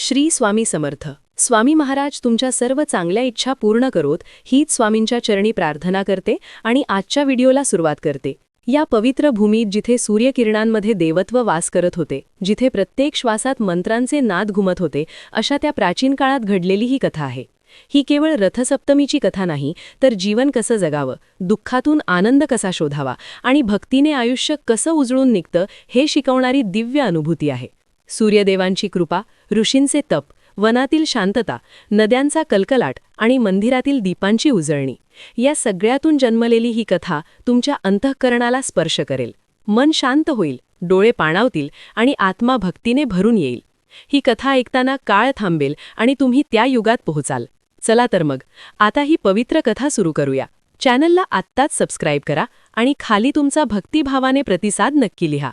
श्री स्वामी समर्थ. स्वामी महाराज तुमच्या सर्व चांगल्या इच्छा पूर्ण करोत हीच स्वामींच्या चरणी प्रार्थना करते आणि आजच्या व्हिडिओला सुरुवात करते. या पवित्र भूमीत जिथे सूर्यकिरणांमध्ये देवत्व वास करत होते, जिथे प्रत्येक श्वासात मंत्रांचे नाद घुमत होते, अशा त्या प्राचीन काळात घडलेली ही कथा आहे. ही केवळ रथसप्तमीची कथा नाही, तर जीवन कसं जगावं, दुःखातून आनंद कसा शोधावा आणि भक्तीने आयुष्य कसं उजळून निघतं हे शिकवणारी दिव्य अनुभूती आहे. सूर्यदेवांची कृपा, ऋषींचे तप, वनातील शांतता, नद्यांचा कलकलाट आणि मंदिरातील दीपांची उजळणी, या सगळ्यातून जन्मलेली ही कथा तुमच्या अंतःकरणाला स्पर्श करेल. मन शांत होईल, डोळे पाणावतील आणि आत्मा भक्तीने भरून येईल. ही कथा ऐकताना काळ थांबेल आणि तुम्ही त्या युगात पोहोचाल. चला तर मग आता ही पवित्र कथा सुरू करूया. चॅनलला आत्ताच सबस्क्राईब करा आणि खाली तुमचा भक्तिभावाने प्रतिसाद नक्की लिहा.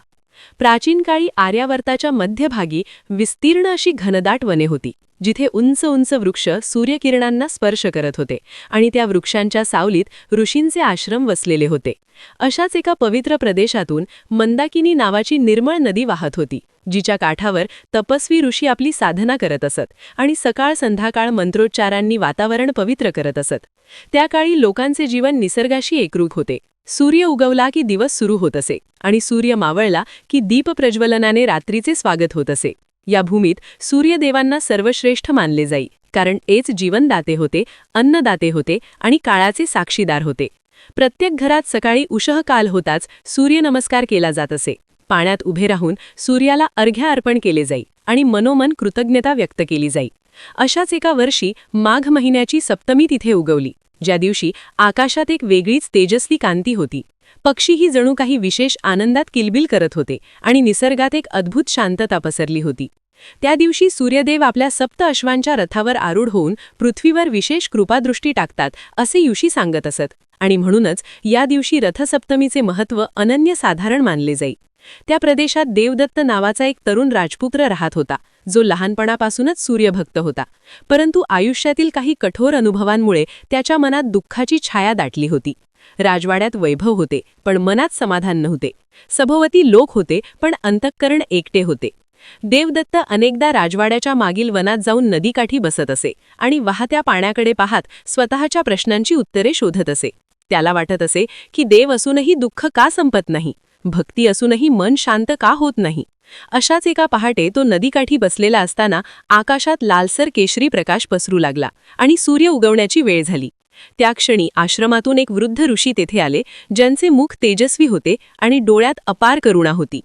प्राचीन काळी आर्यावर्ताच्या मध्यभागी विस्तीर्ण अशी घनदाट वने होती, जिथे उंच उंच वृक्ष सूर्यकिरणांना स्पर्श करत होते आणि त्या वृक्षांच्या सावलीत ऋषींचे आश्रम वसलेले होते. अशाच एका पवित्र प्रदेशातून मंदाकिनी नावाची निर्मळ नदी वाहत होती, जिच्या काठावर तपस्वी ऋषी आपली साधना करत असत आणि सकाळ संध्याकाळ मंत्रोच्चारांनी वातावरण पवित्र करत असत. त्या काळी लोकांचे जीवन निसर्गाशी एकरूप होते. सूर्य उगवला की दिवस सुरू होत असे आणि सूर्य मावळला की दीप प्रज्वलनाने रात्रीचे स्वागत होत असे. या भूमीत सूर्यदेवांना सर्वश्रेष्ठ मानले जाई, कारण एच जीवनदाते होते, अन्नदाते होते आणि काळाचे साक्षीदार होते. प्रत्येक घरात सकाळी उषःकाल होताच सूर्यनमस्कार केला जात असे. पाण्यात उभे राहून सूर्याला अर्घ्य अर्पण केले जाई आणि मनोमन कृतज्ञता व्यक्त केली जाई. अशाच एका वर्षी माघ महिन्याची सप्तमी तिथे उगवली, ज्या दिवशी आकाशात एक वेगळीच तेजस्वी कांती होती. पक्षीही जणू काही विशेष आनंदात किलबिल करत होते आणि निसर्गात एक अद्भुत शांतता पसरली होती. त्या दिवशी सूर्यदेव आपल्या सप्त अश्वांच्या रथावर आरूढ होऊन पृथ्वीवर विशेष कृपादृष्टी टाकतात असे ऋषी सांगत असत आणि म्हणूनच या दिवशी रथसप्तमीचे महत्त्व अनन्यसाधारण मानले जाई. त्या प्रदेशात देवदत्त नावाचा एक तरुण राजपुत्र राहत होता, जो लहानपणापासूनच सूर्यभक्त होता. परंतु आयुष्यातील काही कठोर अनुभवांमुळे त्याच्या मनात दुःखाची छाया दाटली होती. राजवाड्यात वैभव होते, पण मनात समाधान नव्हते. सभोवती लोक होते, पण अंतःकरण एकटे होते. देवदत्त अनेकदा राजवाड्याच्या मागील वनात जाऊन नदीकाठी बसत असे आणि वाहत्या पाण्याकडे पाहत स्वतःच्या प्रश्नांची उत्तरे शोधत असे. त्याला वाटत असे की देव असूनही दुःख का संपत नाही, भक्ती असूनही मन शांत का होत नाही. अशाच एका पहाटे तो नदीकाठी बसलेला असताना आकाशात लालसर केशरी प्रकाश पसरू लागला आणि सूर्य उगवण्याची वेळ झाली. त्या क्षणी आश्रमातून एक वृद्ध ऋषी तेथे आले, ज्यांचे मुख तेजस्वी होते आणि डोळ्यात अपार करुणा होती.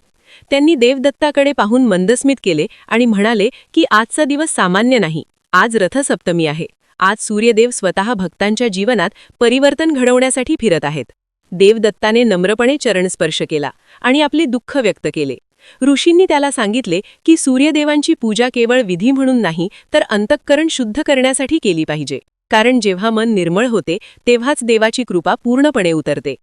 त्यांनी देवदत्ताकडे पाहून मंदस्मित केले आणि म्हणाले की आजचा दिवस सामान्य नाही, आज रथसप्तमी आहे. आज सूर्यदेव स्वतः भक्तांच्या जीवनात परिवर्तन घडवण्यासाठी फिरत आहेत. देवदत्ताने नम्रपणे चरणस्पर्श केला आणि आपले दुःख व्यक्त केले. ऋषींनी त्याला सांगितले की सूर्यदेवांची पूजा केवळ विधी म्हणून नाही, तर अंतःकरण शुद्ध करण्यासाठी केली पाहिजे, कारण जेव्हा मन निर्मळ होते तेव्हाच देवाची कृपा पूर्णपणे उतरते.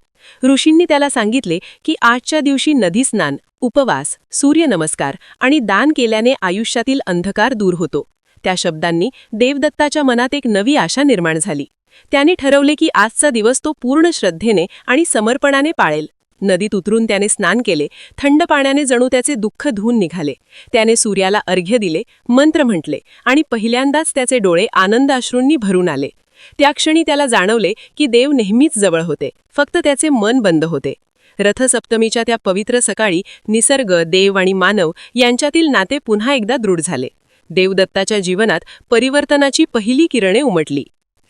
ऋषींनी त्याला सांगितले की आजच्या दिवशी नदी स्नान, उपवास, सूर्यनमस्कार आणि दान केल्याने आयुष्यातील अंधकार दूर होतो. त्या शब्दांनी देवदत्ताच्या मनात एक नवी आशा निर्माण झाली. त्याने ठरवले की आजचा दिवस तो पूर्ण श्रद्धेने आणि समर्पणाने पाळेल. नदीत उतरून त्याने स्नान केले. थंड पाण्याने जणू त्याचे दुःख धुवून निघाले. त्याने सूर्याला अर्घ्य दिले, मंत्र म्हटले आणि पहिल्यांदाच त्याचे डोळे आनंद अश्रूंनी भरून आले. त्या क्षणी त्याला जाणवले की देव नेहमीच जवळ होते, फक्त त्याचे मन बंद होते. रथसप्तमीच्या त्या पवित्र सकाळी निसर्ग, देव आणि मानव यांच्यातील नाते पुन्हा एकदा दृढ झाले. देवदत्ताच्या जीवनात परिवर्तनाची पहिली किरणे उमटली.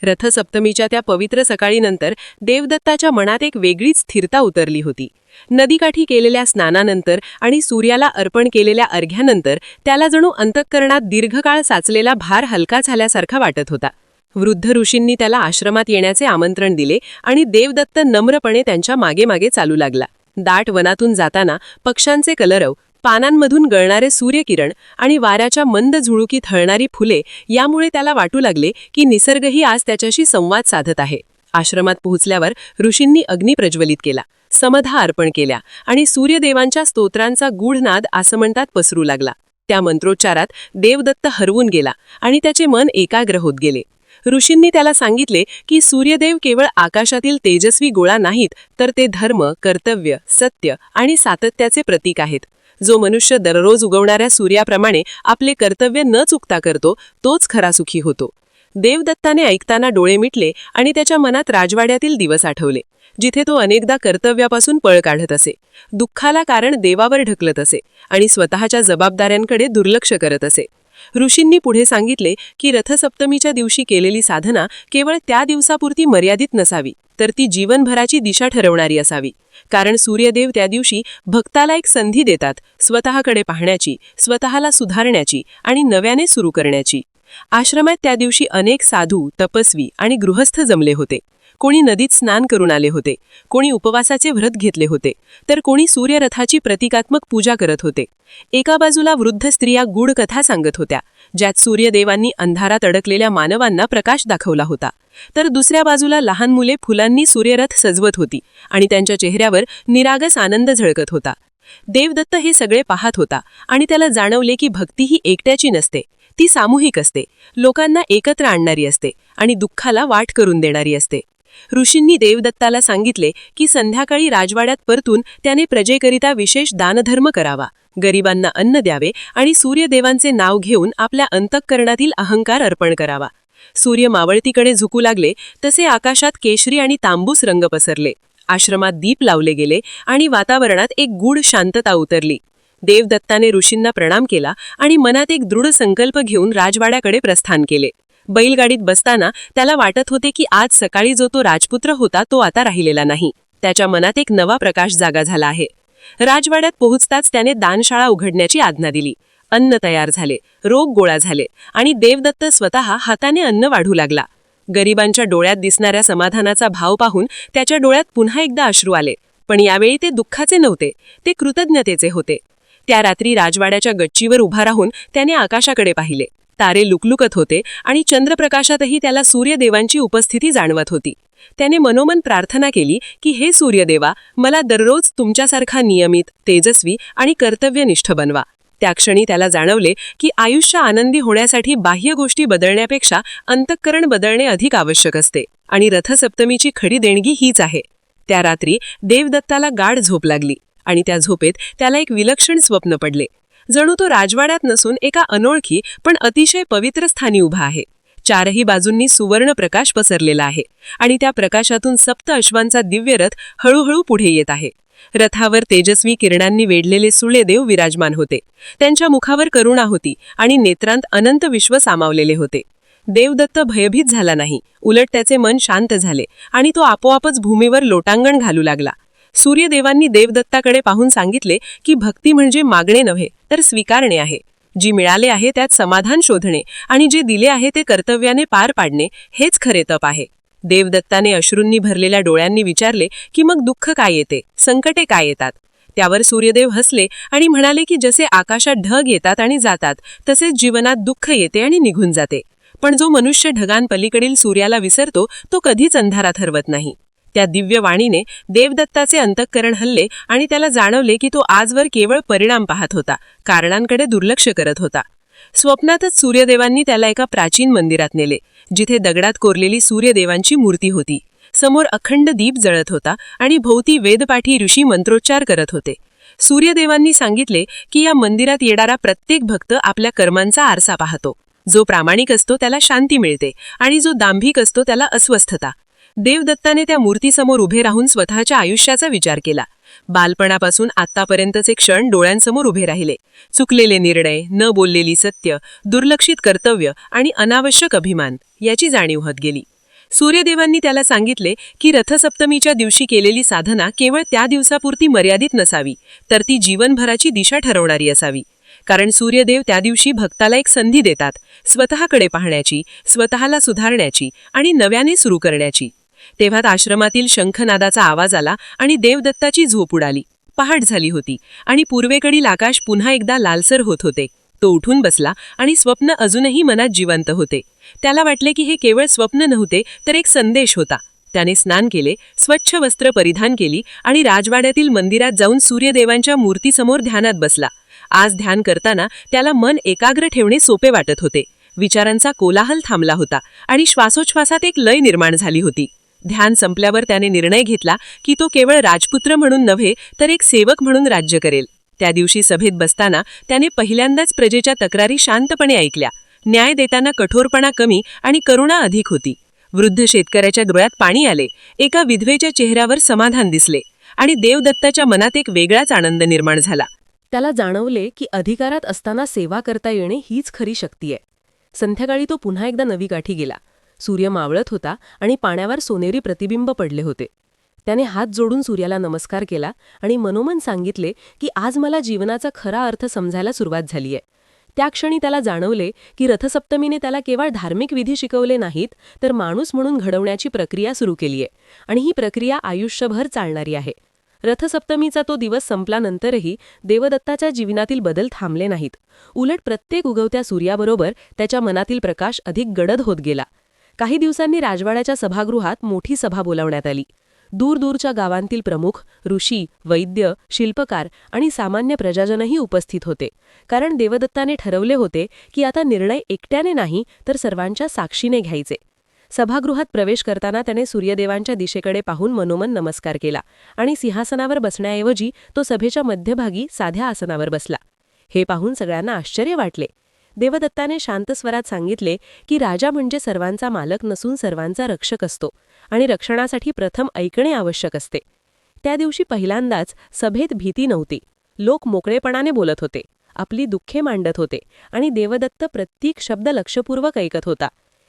रथसप्तमीच्या त्या पवित्र सकाळीनंतर देवदत्ताच्या मनात एक वेगळीच स्थिरता उतरली होती. नदीकाठी केलेल्या स्नानानंतर आणि सूर्याला अर्पण केलेल्या अर्घ्यानंतर त्याला जणू अंतःकरणात दीर्घकाळ साचलेला भार हलका झाल्यासारखा वाटत होता. वृद्ध ऋषींनी त्याला आश्रमात येण्याचे आमंत्रण दिले आणि देवदत्त नम्रपणे त्यांच्या मागे मागे चालू लागला. दाट वनातून जाताना पक्ष्यांचे कलरव, पानांमधून गळणारे सूर्यकिरण आणि वाऱ्याच्या मंद झुळुकीत हळणारी फुले यामुळे त्याला वाटू लागले की निसर्गही आज त्याच्याशी संवाद साधत आहे. आश्रमात पोहोचल्यावर ऋषींनी अग्नी प्रज्वलित केला, समधा अर्पण केल्या आणि सूर्यदेवांच्या स्तोत्रांचा गूढ नाद आसमंतात पसरू लागला. त्या मंत्रोच्चारात देवदत्त हरवून गेला आणि त्याचे मन एकाग्र होत गेले. ऋषींनी त्याला सांगितले की सूर्यदेव केवळ आकाशातील तेजस्वी गोळा नाहीत, तर ते धर्म, कर्तव्य, सत्य आणि सातत्याचे प्रतीक आहेत. जो मनुष्य दररोज उगवणाऱ्या सूर्याप्रमाणे आपले कर्तव्य न चुकता करतो तोच खरा सुखी होतो. देवदत्ताने ऐकताना डोळे मिटले आणि त्याच्या मनात राजवाड्यातील दिवस आठवले, जिथे तो अनेकदा कर्तव्यापासून पळ काढत असे, दुःखाला कारण देवावर ढकलत असे आणि स्वतःच्या जबाबदाऱ्यांकडे दुर्लक्ष करत असे. ऋषींनी पुढे सांगितले की रथसप्तमीच्या दिवशी केलेली साधना केवळ त्या दिवसापुरती मर्यादित नसावी, तर ती जीवनभराची दिशा ठरवणारी असावी. कारण सूर्यदेव त्या दिवशी भक्ताला एक संधी देतात, स्वतःकडे पाहण्याची, स्वतःला सुधारण्याची आणि नव्याने सुरू करण्याची. आश्रमात त्या दिवशी अनेक साधू, तपस्वी आणि गृहस्थ जमले होते. कोणी नदीत स्नान करून आले होते, कोणी उपवासाचे व्रत घेतले होते, तर कोणी सूर्यरथाची प्रतिकात्मक पूजा करत होते. एका बाजूला वृद्ध स्त्रिया गूढ कथा सांगत होत्या, ज्यात सूर्यदेवांनी अंधारात अडकलेल्या मानवांना प्रकाश दाखवला होता, तर दुसऱ्या बाजूला लहान मुले फुलांनी सूर्यरथ सजवत होती आणि त्यांच्या चेहऱ्यावर निरागस आनंद झळकत होता. देवदत्त हे सगळे पाहत होता आणि त्याला जाणवले की भक्ती ही एकट्याची नसते, ती सामूहिक असते, लोकांना एकत्र आणणारी असते आणि दुःखाला वाट करून देणारी असते. ऋषींनी देवदत्ताला सांगितले की संध्याकाळी राजवाड्यात परतून त्याने प्रजेकरिता विशेष दानधर्म करावा, गरिबांना अन्न द्यावे आणि सूर्यदेवांचे नाव घेऊन आपल्या अंतःकरणातील अहंकार अर्पण करावा. सूर्य मावळतीकडे झुकू लागले तसे आकाशात केशरी आणि तांबूस रंग पसरले, आश्रमात दीप लावले गेले आणि वातावरणात एक गूढ शांतता उतरली. देवदत्ताने ऋषींना प्रणाम केला आणि मनात एक दृढ संकल्प घेऊन राजवाड्याकडे प्रस्थान केले. बैलगाडीत बसताना त्याला वाटत होते की आज सकाळी जो तो राजपुत्र होता तो आता राहिलेला नाही. त्याच्या मनात एक नवा प्रकाश जागा झाला आहे. राजवाड्यात पोहोचताच त्याने दानशाळा उघडण्याची आज्ञा दिली. अन्न तयार झाले, रोग गोळा झाले आणि देवदत्त स्वतः हाताने अन्न वाढू लागला. गरिबांच्या डोळ्यात दिसणाऱ्या समाधानाचा भाव पाहून त्याच्या डोळ्यात पुन्हा एकदा अश्रू आले, पण यावेळी ते दुःखाचे नव्हते, ते कृतज्ञतेचे होते. त्या रात्री राजवाड्याच्या गच्चीवर उभा राहून त्याने आकाशाकडे पाहिले. तारे लुकलुकत होते आणि चंद्रप्रकाशातही त्याला सूर्यदेवांची उपस्थिती जाणवत होती. त्याने मनोमन प्रार्थना केली की हे सूर्यदेवा, मला दररोज तुमच्यासारखा नियमित, तेजस्वी आणि कर्तव्यनिष्ठ बनवा. त्या क्षणी त्याला जाणवले की आयुष्य आनंदी होण्यासाठी बाह्य गोष्टी बदलण्यापेक्षा अंतःकरण बदलणे अधिक आवश्यक असते आणि रथसप्तमीची खरी देणगी हीच आहे. त्या रात्री देवदत्ताला गाढ झोप लागली आणि त्या झोपेत त्याला एक विलक्षण स्वप्न पडले. जणू तो राजवाड्यात नसून एका अनोळखी पण अतिशय पवित्र स्थानी उभा आहे. चारही बाजूंनी सुवर्ण प्रकाश पसरलेला आहे आणि त्या प्रकाशातून सप्त अश्वांचा दिव्य रथ हळूहळू पुढे येत आहे. रथावर तेजस्वी किरणांनी वेढलेले सूर्यदेव विराजमान होते. त्यांच्या मुखावर करुणा होती आणि नेत्रांत अनंत विश्व सामावलेले होते. देवदत्त भयभीत झाला नाही, उलट त्याचे मन शांत झाले आणि तो आपोआपच भूमीवर लोटांगण घालू लागला. सूर्यदेवांनी देवदत्ताकडे पाहून सांगितले की भक्ती म्हणजे मागणे नव्हे तर स्वीकारणे आहे. जी मिळाले आहे त्यात समाधान शोधणे आणि जे दिले आहे ते कर्तव्याने पार पाडणे हेच खरे तप आहे. देवदत्ताने अश्रूंनी भरलेल्या डोळ्यांनी विचारले की मग दुःख काय येते, संकटे काय येतात? त्यावर सूर्यदेव हसले आणि म्हणाले की जसे आकाशात ढग येतात आणि जातात तसेच जीवनात दुःख येते आणि निघून जाते, पण जो मनुष्य ढगांपलीकडील सूर्याला विसरतो तो कधीच अंधारात हरवत नाही. त्या दिव्य वाणीने देवदत्ताचे अंतःकरण हलले आणि त्याला जाणवले की तो आजवर केवळ परिणाम पाहत होता, कारणांकडे दुर्लक्ष करत होता. स्वप्नातच सूर्यदेवांनी त्याला एका प्राचीन मंदिरात नेले, जिथे दगडात कोरलेली सूर्यदेवांची मूर्ती होती. समोर अखंड दीप जळत होता आणि भोवती वेदपाठी ऋषी मंत्रोच्चार करत होते. सूर्यदेवांनी सांगितले की या मंदिरात येणारा प्रत्येक भक्त आपल्या कर्मांचा आरसा पाहतो. जो प्रामाणिक असतो त्याला शांती मिळते आणि जो दांभिक असतो त्याला अस्वस्थता. देवदत्ताने त्या मूर्तीसमोर उभे राहून स्वतःच्या आयुष्याचा विचार केला. बालपणापासून आत्तापर्यंतचे क्षण डोळ्यांसमोर उभे राहिले. चुकलेले निर्णय, न बोललेली सत्य, दुर्लक्षित कर्तव्य आणि अनावश्यक अभिमान याची जाणीव होत गेली. सूर्यदेवांनी त्याला सांगितले की रथसप्तमीच्या दिवशी केलेली साधना केवळ त्या दिवसापुरती मर्यादित नसावी, तर ती जीवनभराची दिशा ठरवणारी असावी. कारण सूर्यदेव त्या दिवशी भक्ताला एक संधी देतात, स्वतःकडे पाहण्याची, स्वतःला सुधारण्याची आणि नव्याने सुरू करण्याची. तेव्हाच आश्रमातील शंखनादाचा आवाज आला आणि देवदत्ताची झोप उडाली. पहाट झाली होती आणि पूर्वेकडील आकाश पुन्हा एकदा लालसर होत होते. तो उठून बसला आणि स्वप्न अजूनही मनात जिवंत होते. त्याला वाटले की हे केवळ स्वप्न नव्हते तर एक संदेश होता. त्याने स्नान केले, स्वच्छ वस्त्र परिधान केली आणि राजवाड्यातील मंदिरात जाऊन सूर्यदेवांच्या मूर्तीसमोर ध्यानात बसला. आज ध्यान करताना त्याला मन एकाग्र ठेवणे सोपे वाटत होते. विचारांचा कोलाहल थांबला होता आणि श्वासोच्छ्वासात एक लय निर्माण झाली होती. ध्यान संपल्यावर त्याने निर्णय घेतला की तो केवळ राजपुत्र म्हणून नव्हे तर एक सेवक म्हणून राज्य करेल. त्या दिवशी सभेत बसताना त्याने पहिल्यांदाच प्रजेच्या तक्रारी शांतपणे ऐकल्या. न्याय देताना कठोरपणा कमी आणि करुणा अधिक होती. वृद्ध शेतकऱ्याच्या डोळ्यात पाणी आले, एका विधवेच्या चेहऱ्यावर समाधान दिसले आणि देवदत्ताच्या मनात एक वेगळाच आनंद निर्माण झाला. त्याला जाणवले की अधिकारात असताना सेवा करता येणे हीच खरी शक्ती आहे. संध्याकाळी तो पुन्हा एकदा नवी गाठी गेला. सूर्य मावळत होता आणि पाण्यावर सोनेरी प्रतिबिंब पडले होते. त्याने हात जोडून सूर्याला नमस्कार केला आणि मनोमन सांगितले की आज मला जीवनाचा खरा अर्थ समजायला सुरुवात झालीय. त्या क्षणी त्याला जाणवले की रथसप्तमीने त्याला केवळ धार्मिक विधी शिकवले नाहीत, तर माणूस म्हणून घडवण्याची प्रक्रिया सुरू केलीय आणि ही प्रक्रिया आयुष्यभर चालणारी आहे. रथसप्तमीचा तो दिवस संपल्यानंतरही देवदत्ताच्या जीवनातील बदल थांबले नाहीत. उलट प्रत्येक उगवत्या सूर्याबरोबर त्याच्या मनातील प्रकाश अधिक गडद होत गेला. काही दिवसांनी राजवाड्याच्या सभागृहात मोठी सभा बोलावण्यात आली. दूरदूरच्या गावांतील प्रमुख, ऋषी, वैद्य, शिल्पकार आणि सामान्य प्रजाजनही उपस्थित होते. कारण देवदत्ताने ठरवले होते की आता निर्णय एकट्याने नाही, तर सर्वांच्या साक्षीने घ्यायचे. सभागृहात प्रवेश करताना त्याने सूर्यदेवांच्या दिशेकडे पाहून मनोमन नमस्कार केला आणि सिंहासनावर बसण्याऐवजी तो सभेच्या मध्यभागी साध्या आसनावर बसला. हे पाहून सगळ्यांना आश्चर्य वाटले. देवदत्ताने शांत स्वरात सांगितले की राजा म्हणजे सर्वांचा मालक नसून सर्वांचा रक्षक असतो आणि रक्षणासाठी प्रथम ऐकणे आवश्यक असते. त्या दिवशी पहिल्यांदाच सभेत भीती नव्हती. लोक मोकळेपणाने बोलत होते, आपली दुःखे मांडत होते आणि देवदत्त प्रत्येक शब्द लक्षपूर्वक ऐकत होता.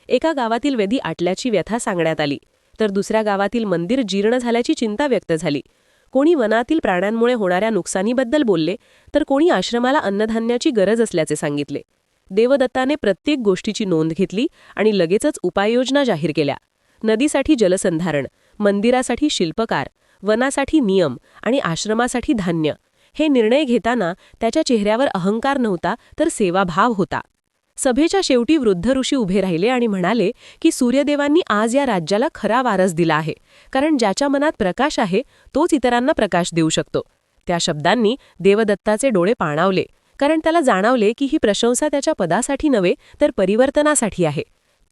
एका गावातील वेदी आटल्याची व्यथा सांगण्यात आली, तर दुसऱ्या गावातील मंदिर जीर्ण झाल्याची चिंता व्यक्त झाली. कोणी वनातील प्राण्यांमुळे होणाऱ्या नुकसानीबद्दल बोलले, तर कोणी आश्रमाला अन्नधान्याची गरज असल्याचे सांगितले. देवदत्ताने प्रत्येक गोष्टीची नोंद घेतली आणि लगेचच उपाययोजना जाहीर केल्या. नदीसाठी जलसंधारण, मंदिरासाठी शिल्पकार, वनासाठी नियम आणि आश्रमासाठी धान्य. हे निर्णय घेताना त्याच्या चेहऱ्यावर अहंकार नव्हता, तर सेवाभाव होता. सभेच्या शेवटी वृद्ध ऋषी उभे राहिले आणि म्हणाले की सूर्यदेवांनी आज या राज्याला खरा वारस दिला आहे, कारण ज्याच्या मनात प्रकाश आहे तोच इतरांना प्रकाश देऊ शकतो. त्या शब्दांनी देवदत्ताचे डोळे पाणावले, कारण त्याला जाणवले की ही प्रशंसा त्याच्या पदासाठी नव्हे, तर परिवर्तनासाठी आहे.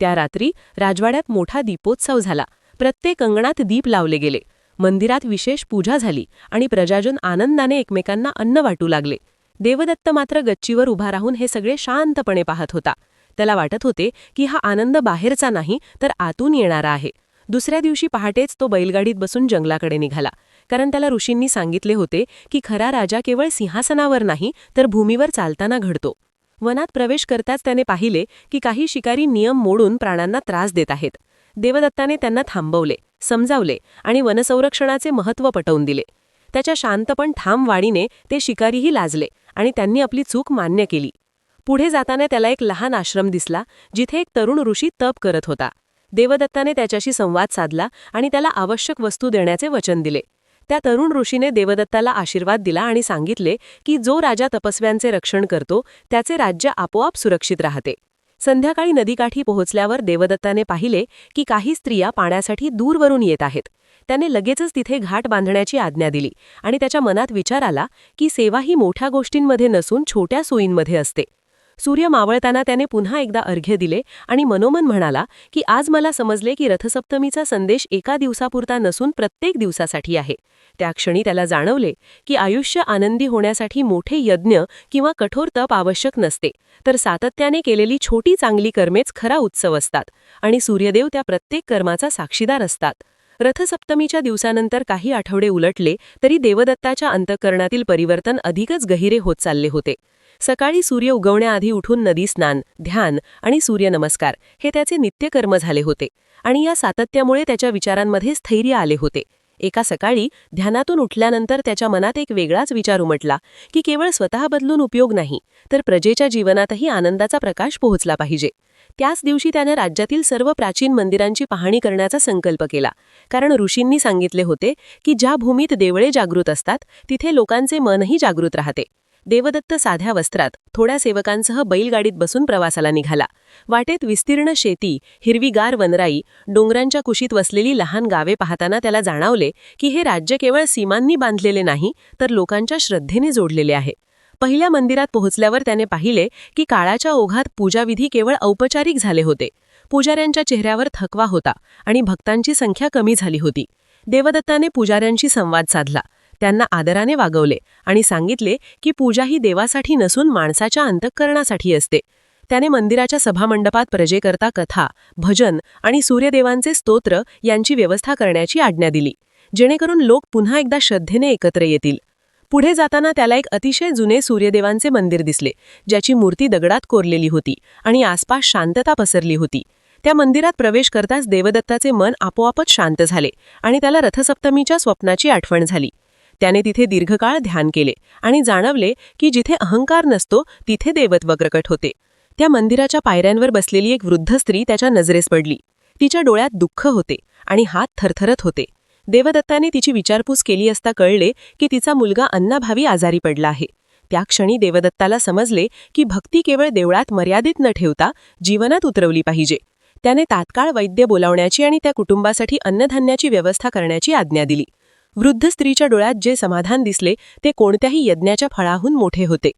त्या रात्री राजवाड्यात मोठा दीपोत्सव झाला. प्रत्येक अंगणात दीप लावले गेले. मंदिरात विशेष पूजा झाली आणि प्रजाजन आनंदाने एकमेकांना अन्न वाटू लागले. देवदत्त मात्र गच्चीवर उभा राहून हे सगळे शांतपणे पाहत होता. त्याला वाटत होते की हा आनंद बाहेरचा नाही, तर आतून येणारा आहे. दुसऱ्या दिवशी पहाटेच तो बैलगाडीत बसून जंगलाकडे निघाला, कारण त्याला ऋषींनी सांगितले होते की खरा राजा केवळ सिंहासनावर नाही, तर भूमीवर चालताना घडतो. वनात प्रवेश करताच त्याने पाहिले की काही शिकारी नियम मोडून प्राण्यांना त्रास देत आहेत. देवदत्ताने त्यांना थांबवले, समजावले आणि वनसंरक्षणाचे महत्त्व पटवून दिले. त्याच्या शांत पण ठाम वाणीने ते शिकारीही लाजले आणि त्यांनी आपली चूक मान्य केली. पुढे जाताना त्याला एक लहान आश्रम दिसला, जिथे एक तरुण ऋषी तप करत होता. देवदत्ताने त्याच्याशी संवाद साधला आणि त्याला आवश्यक वस्तू देण्याचे वचन दिले. त्या तरुण ऋषीने देवदत्ताला आशीर्वाद दिला आणि सांगितले की जो राजा तपस्व्यांचे रक्षण करतो, त्याचे राज्य आपोआप सुरक्षित राहते. संध्याकाळी नदीकाठी पोहोचल्यावर देवदत्ताने पाहिले की काही स्त्रिया पाण्यासाठी दूरवरून येत आहेत. त्याने लगेचच तिथे घाट बांधण्याची आज्ञा दिली आणि त्याच्या मनात विचार आला की सेवा ही मोठ्या गोष्टींमध्ये नसून छोट्या सोयींमध्ये असते. सूर्य मावळताना त्याने पुन्हा एकदा अर्घ्य दिले आणि मनोमन म्हणाला की आज मला समजले की रथसप्तमीचा संदेश एका दिवसापुरता नसून प्रत्येक दिवसासाठी आहे. त्या क्षणी त्याला जाणवले की आयुष्य आनंदी होण्यासाठी मोठे यज्ञ किंवा कठोर तप आवश्यक नसते, तर सातत्याने केलेली छोटी चांगली कर्मेच खरा उत्सव असतात आणि सूर्यदेव त्या प्रत्येक कर्माचा साक्षीदार असतात. रथसप्तमीच्या दिवसानंतर काही आठवडे उलटले तरी देवदत्ताच्या अंतःकरणातील परिवर्तन अधिकच गहिरे होत चालले होते. सकाळी सूर्य उगवण्याआधी उठून नदी स्नान, ध्यान आणि सूर्यनमस्कार हे त्याचे नित्यकर्म झाले होते आणि या सातत्यामुळे त्याच्या विचारांमध्ये स्थैर्य आले होते. एका सकाळी ध्यानातून उठल्यानंतर त्याच्या मनात एक वेगळाच विचार उमटला की केवळ स्वतः बदलून उपयोग नाही, तर प्रजेच्या जीवनातही आनंदाचा प्रकाश पोहोचला पाहिजे. त्याच दिवशी त्याने राज्यातील सर्व प्राचीन मंदिरांची पाहणी करण्याचा संकल्प केला, कारण ऋषींनी सांगितले होते की ज्या भूमीत देवळे जागृत असतात तिथे लोकांचे मनही जागृत राहते. देवदत्त साध्या वस्त्रात थोड्या सेवकांसह बैलगाडीत बसून प्रवासाला निघाला. वाटेत विस्तीर्ण शेती, हिरवीगार वनराई, डोंगरांच्या कुशीत वसलेली लहान गावे पाहताना त्याला जाणवले की हे राज्य केवळ सीमांनी बांधलेले नाही, तर लोकांच्या श्रद्धेने जोडलेले आहे. पहिल्या मंदिरात पोहोचल्यावर त्याने पाहिले की काळाच्या ओघात पूजाविधी केवळ औपचारिक झाले होते. पुजाऱ्यांच्या चेहऱ्यावर थकवा होता आणि भक्तांची संख्या कमी झाली होती. देवदत्ताने पुजाऱ्यांशी संवाद साधला. त्यांना आदराने वागवले आणि सांगितले की पूजा ही देवासाठी नसून माणसाच्या अंतःकरणासाठी असते. त्याने मंदिराच्या सभामंडपात प्रजेकरता कथा, भजन आणि सूर्यदेवांचे स्तोत्र यांची व्यवस्था करण्याची आज्ञा दिली, जेणेकरून लोक पुन्हा एकदा श्रद्धेने एकत्र येतील. पुढे जाताना त्याला एक अतिशय जुने सूर्यदेवांचे मंदिर दिसले, ज्याची मूर्ती दगडात कोरलेली होती आणि आसपास शांतता पसरली होती. त्या मंदिरात प्रवेश करताच देवदत्ताचे मन आपोआपच शांत झाले आणि त्याला रथसप्तमीच्या स्वप्नाची आठवण झाली. त्याने तिथे दीर्घकाळ ध्यान केले आणि जाणवले की जिथे अहंकार नसतो तिथे देवत्व प्रकट होते. त्या मंदिराच्या पायऱ्यांवर बसलेली एक वृद्ध स्त्री त्याच्या नजरेस पडली. तिच्या डोळ्यात दुःख होते आणि हात थरथरत होते. देवदत्ताने तिची विचारपूस केली असता कळले की तिचा मुलगा अन्नाभावी आजारी पडला आहे. त्या क्षणी देवदत्ताला समजले की भक्ती केवळ देवळात मर्यादित न ठेवता जीवनात उतरवली पाहिजे. त्याने तात्काळ वैद्य बोलावण्याची आणि त्या कुटुंबासाठी अन्नधान्याची व्यवस्था करण्याची आज्ञा दिली. वृद्ध स्त्रीच्या डोळ्यात जे समाधान दिसले ते कोणत्याही यज्ञाच्या फळाहून मोठे होते.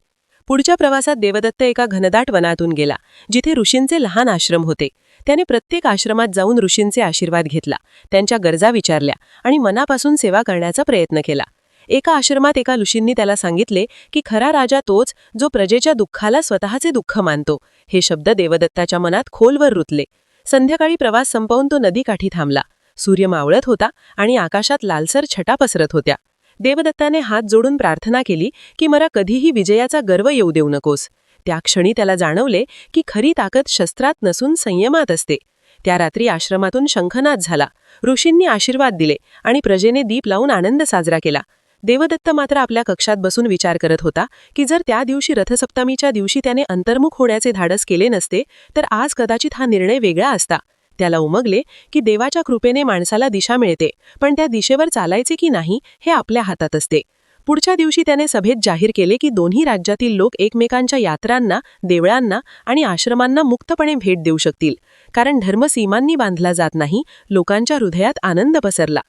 पुढच्या प्रवासात देवदत्त एका घनदाट वनातून गेला, जिथे ऋषींचे लहान आश्रम होते. त्याने प्रत्येक आश्रमात जाऊन ऋषींचे आशीर्वाद घेतला, त्यांच्या गरजा विचारल्या आणि मनापासून सेवा करण्याचा प्रयत्न केला. एका आश्रमात एका ऋषींनी त्याला सांगितले की खरा राजा तोच जो प्रजेच्या दुःखाला स्वतःचे दुःख मानतो. हे शब्द देवदत्ताच्या मनात खोलवर रुतले. संध्याकाळी प्रवास संपवून तो नदीकाठी थांबला. सूर्य मावळत होता आणि आकाशात लालसर छटा पसरत होत्या. देवदत्ताने हात जोडून प्रार्थना केली की मला कधीही विजयाचा गर्व येऊ देऊ नकोस. त्या क्षणी त्याला जाणवले की खरी ताकद शस्त्रात नसून संयमात असते. त्या रात्री आश्रमातून शंखनाद झाला. ऋषींनी आशीर्वाद दिले आणि प्रजेने दीप लावून आनंद साजरा केला. देवदत्त मात्र आपल्या कक्षात बसून विचार करत होता की जर त्या दिवशी रथसप्तमीच्या दिवशी त्याने अंतर्मुख होण्याचे धाडस केले नसते तर आज कदाचित हा निर्णय वेगळा असता. त्याला उमगले की देवाच्या कृपेने माणसाला दिशा मिळते, पण त्या दिशेवर चालायचे की नाही हे आपल्या हातात असते. पुढच्या दिवशी त्याने सभेत जाहीर केले की दोन्ही राज्यातील लोक एकमेकांच्या यात्रांना, देवळांना आणि आश्रमांना मुक्तपणे भेट देऊ शकतील, कारण धर्म सीमांनी बांधला जात नाही. लोकांच्या हृदयात आनंद पसरला.